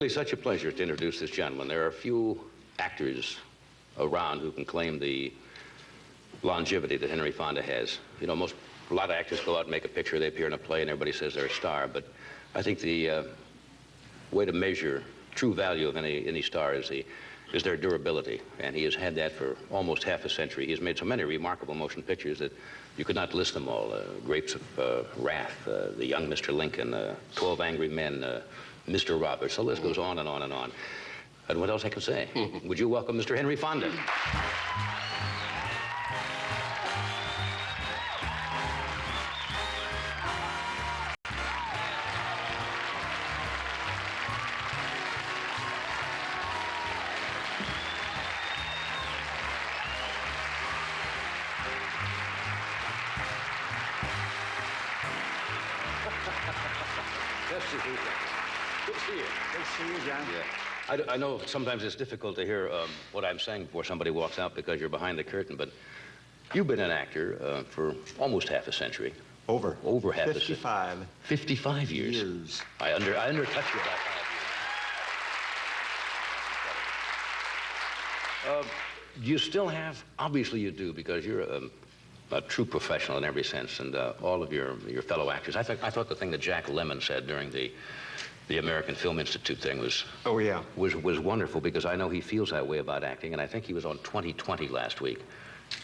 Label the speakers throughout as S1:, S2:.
S1: It's such a pleasure to introduce this gentleman. There are few actors around who can claim the longevity that Henry Fonda has. You know, a lot of actors go out and make a picture, they appear in a play, and everybody says they're a star. But I think the way to measure true value of any star is their durability. And he has had that for almost half a century. He has made so many remarkable motion pictures that you could not list them all. Grapes of Wrath, The Young Mr. Lincoln, 12 Angry Men, Mr. Roberts. The list goes on and on and on. And what else I can say? Would you welcome Mr. Henry Fonda? Good to see you.
S2: Good to see you, John.
S1: Yeah. I know sometimes it's difficult to hear what I'm saying before somebody walks out because you're behind the curtain, but you've been an actor for almost half a century.
S2: Over
S1: half a century.
S2: 55.
S1: 55 years. I undercut you by 5 years. Do you still have, obviously you do, because you're a true professional in every sense, and all of your fellow actors. I thought the thing that Jack Lemmon said during the American Film Institute thing was was wonderful, because I know he feels that way about acting, and I think he was on 2020 last week.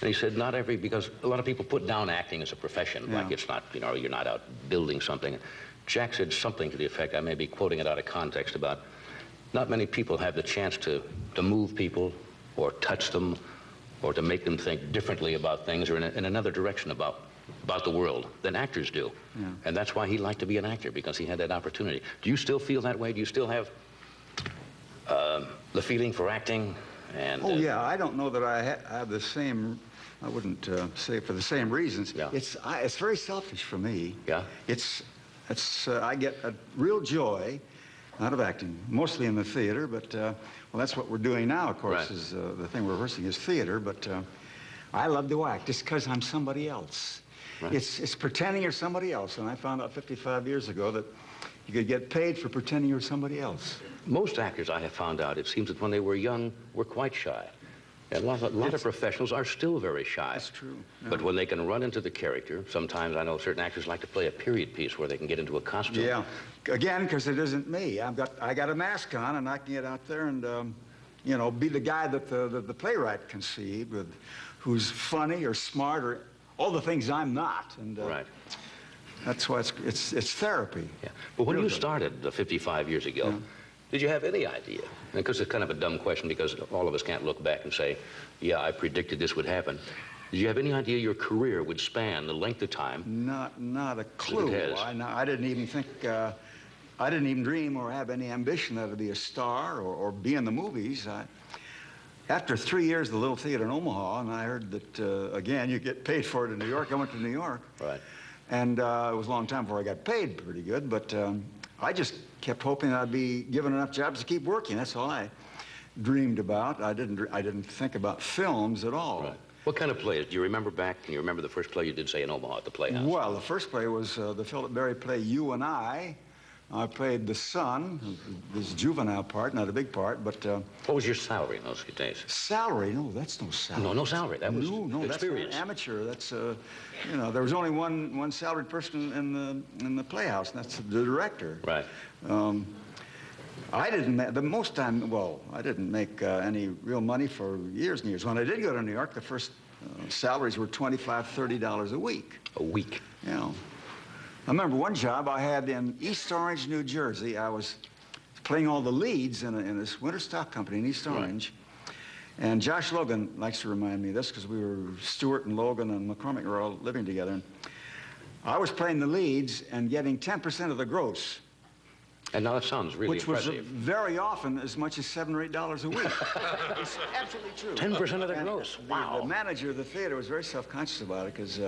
S1: And he said because a lot of people put down acting as a profession, like it's not, you're not out building something. Jack said something to the effect, I may be quoting it out of context, about not many people have the chance to move people or touch them or to make them think differently about things or in another direction about the world than actors do. Yeah. And that's why he liked to be an actor, because he had that opportunity. Do you still feel that way? Do you still have the feeling for acting? And,
S2: yeah, I don't know that I have the same, I wouldn't say for the same reasons. Yeah. It's very selfish for me.
S1: Yeah.
S2: I get a real joy out of acting, mostly in the theater, but, well, that's what we're doing now, of course, is the thing we're rehearsing is theater, but I love to act just because I'm somebody else. Right. It's pretending you're somebody else, and I found out 55 years ago that you could get paid for pretending you're somebody else.
S1: Most actors, I have found out, it seems that when they were young, were quite shy. And a lot of professionals are still very shy.
S2: That's true. Yeah.
S1: But when they can run into the character, sometimes I know certain actors like to play a period piece where they can get into a costume.
S2: Yeah, again, because it isn't me. I got a mask on, and I can get out there and, be the guy that the playwright conceived, who's funny or smart or all the things I'm not. And that's why it's therapy.
S1: Yeah. But when you started 55 years ago, did you have any idea? Because it's kind of a dumb question, because all of us can't look back and say, yeah, I predicted this would happen. Did you have any idea your career would span the length of time?
S2: Not a clue. I didn't even think, I didn't even dream or have any ambition that to be a star or be in the movies. After 3 years at the Little Theater in Omaha, and I heard that, again, you get paid for it in New York, I went to New York. Right. And it was a long time before I got paid pretty good, but I just kept hoping I'd be given enough jobs to keep working. That's all I dreamed about. I didn't think about films at all.
S1: Right. What kind of plays? Do you remember back? Can you remember the first play you did, say, in Omaha at the Playhouse?
S2: Well, the first play was the Philip Berry play You and I. I played the son, this juvenile part, not a big part, but...
S1: what was your salary in those days?
S2: Salary? No, that's no salary.
S1: No salary. That was
S2: experience. That's an amateur. That's, there was only one salaried person in the Playhouse, and that's the director.
S1: Right.
S2: I didn't make any real money for years and years. When I did go to New York, the first salaries were $25, $30 a week.
S1: A week?
S2: Yeah. I remember one job I had in East Orange, New Jersey. I was playing all the leads in this winter stock company in East Orange. Right. And Josh Logan likes to remind me of this, because we were, Stewart and Logan and McCormick were all living together. And I was playing the leads and getting 10% of the gross.
S1: And now that sounds really impressive.
S2: Which was very often as much as $7 or $8 a week. It's absolutely true.
S1: 10% of the gross. Wow.
S2: The manager of the theater was very self-conscious about it, because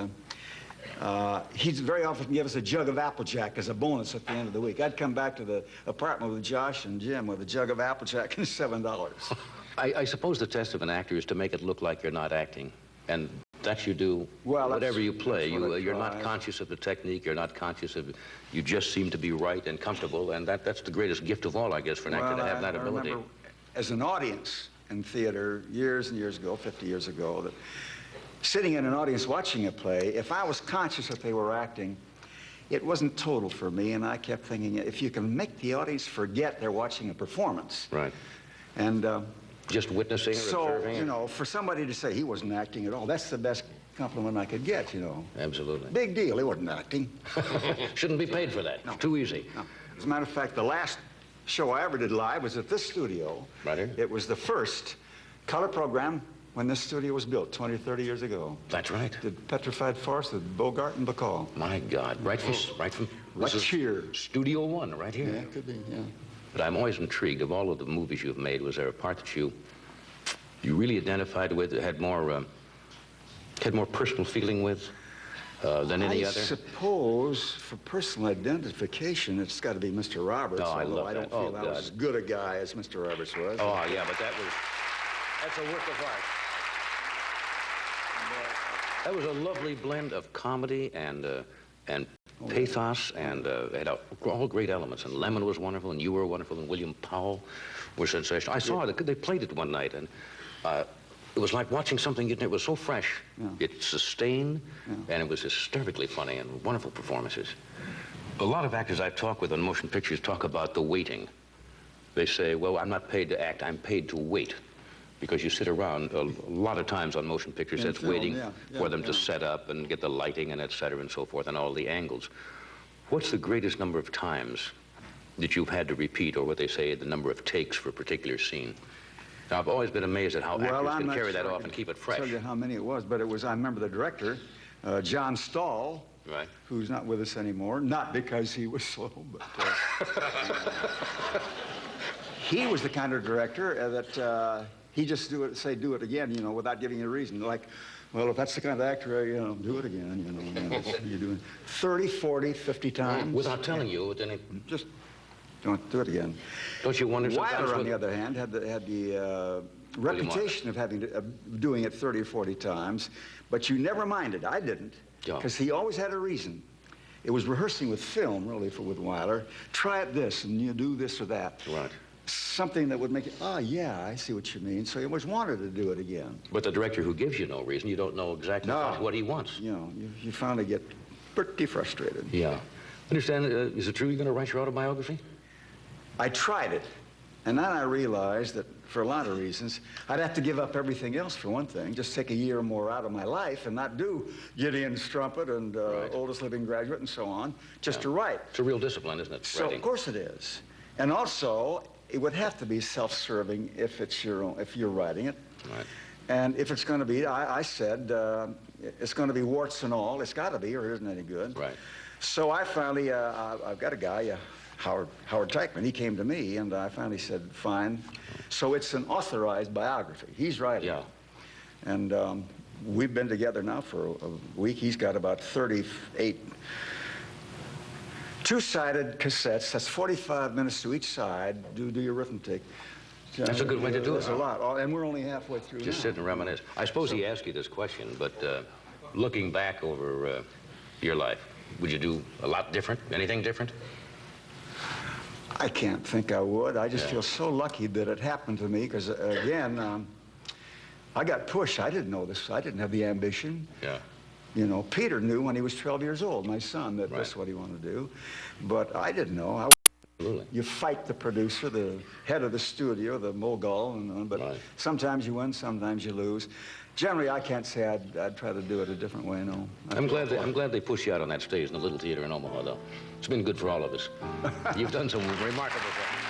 S2: he'd very often give us a jug of Applejack as a bonus at the end of the week. I'd come back to the apartment with Josh and Jim with a jug of Applejack and $7.
S1: I suppose the test of an actor is to make it look like you're not acting. And That you do,
S2: well,
S1: whatever you play.
S2: You're
S1: not conscious of the technique. You're not conscious of, you just seem to be right and comfortable, and that's the greatest gift of all, I guess, for an actor, to have that ability.
S2: I remember as an audience in theater years and years ago, 50 years ago, that sitting in an audience watching a play, if I was conscious that they were acting, it wasn't total for me, and I kept thinking, if you can make the audience forget they're watching a performance.
S1: Right.
S2: And
S1: just witnessing or observing.
S2: So, you know, for somebody to say he wasn't acting at all, that's the best compliment I could get, you know.
S1: Absolutely.
S2: Big deal, he wasn't acting.
S1: Shouldn't be paid for that.
S2: No.
S1: Too easy.
S2: No. As a matter of fact, the last show I ever did live was at this studio.
S1: Right here?
S2: It was the first color program when this studio was built 20, 30 years ago.
S1: That's right.
S2: Did Petrified Forest with Bogart and Bacall.
S1: My God, right
S2: here.
S1: Studio One, right here.
S2: Yeah, it could be, yeah.
S1: But I'm always intrigued, of all of the movies you've made, was there a part that you really identified with, that had more personal feeling with than any other?
S2: I suppose for personal identification, it's got to be Mr. Roberts.
S1: Oh, I
S2: although
S1: love
S2: I don't
S1: that.
S2: feel I was as good a guy as Mr. Roberts was.
S1: Oh, yeah, but that's a work of art. That was a lovely blend of comedy and pathos, and had all great elements. And Lemon was wonderful, and you were wonderful, and William Powell was sensational. I saw it. They played it one night, and it was like watching something. It was so fresh.
S2: Yeah.
S1: It sustained, and it was hysterically funny and wonderful performances. A lot of actors I've talked with on motion pictures talk about the waiting. They say, well, I'm not paid to act, I'm paid to wait. Because you sit around a lot of times on motion pictures that's waiting for them to set up and get the lighting and et cetera and so forth and all the angles. What's the greatest number of times that you've had to repeat, or what they say, the number of takes for a particular scene? Now, I've always been amazed at how actors can carry that off and keep it fresh.
S2: I'll tell you how many it was, but it was, I remember the director, John Stahl,
S1: right,
S2: who's not with us anymore, not because he was slow, but he was the kind of director that he just do it again, you know, without giving you a reason. Like, well, if that's the kind of actor, you know, do it again, you know. You're doing 30, 40, 50 times.
S1: Without telling you, then it...
S2: Just don't do it again.
S1: Don't you wonder sometimes...
S2: Wyler, on the other hand, had the reputation of doing it 30 or 40 times, but you never minded. I didn't, because he always had a reason. It was rehearsing with film, really, with Wyler. Try it this, and you do this or that.
S1: Right.
S2: Something that would make you, yeah, I see what you mean. So he always wanted to do it again.
S1: But the director who gives you no reason, you don't know exactly what he wants.
S2: You know, you finally get pretty frustrated.
S1: Yeah. Understand, is it true you're going to write your autobiography?
S2: I tried it, and then I realized that for a lot of reasons, I'd have to give up everything else for one thing, just take a year or more out of my life and not do Gideon Strumpet and Oldest Living Graduate and so on, just to write.
S1: It's a real discipline, isn't it?
S2: So,
S1: writing.
S2: Of course it is. And also, it would have to be self-serving if it's your own, if you're writing it.
S1: Right.
S2: And if it's going to be, I said, it's going to be warts and all. It's got to be, or it isn't any good.
S1: Right.
S2: So I finally, I've got a guy, Howard Teichman. He came to me, and I finally said, fine. So it's an authorized biography. He's writing.
S1: Yeah.
S2: And we've been together now for a week. He's got about 38 two-sided cassettes. That's 45 minutes to each side. Do your arithmetic.
S1: That's a good way to do it.
S2: There's a lot, and we're only halfway through.
S1: Just sit and reminisce. I suppose he asked you this question, but looking back over your life, would you do a lot different? Anything different?
S2: I can't think I would. I just feel so lucky that it happened to me, because again, I got pushed. I didn't know this. I didn't have the ambition.
S1: Yeah.
S2: You know, Peter knew when he was 12 years old, my son, that that's what he wanted to do. But I didn't know.
S1: Absolutely.
S2: You fight the producer, the head of the studio, the mogul, but sometimes you win, sometimes you lose. Generally, I can't say I'd try to do it a different way, no.
S1: I'm glad they push you out on that stage in the little theater in Omaha, though. It's been good for all of us. You've done some remarkable things.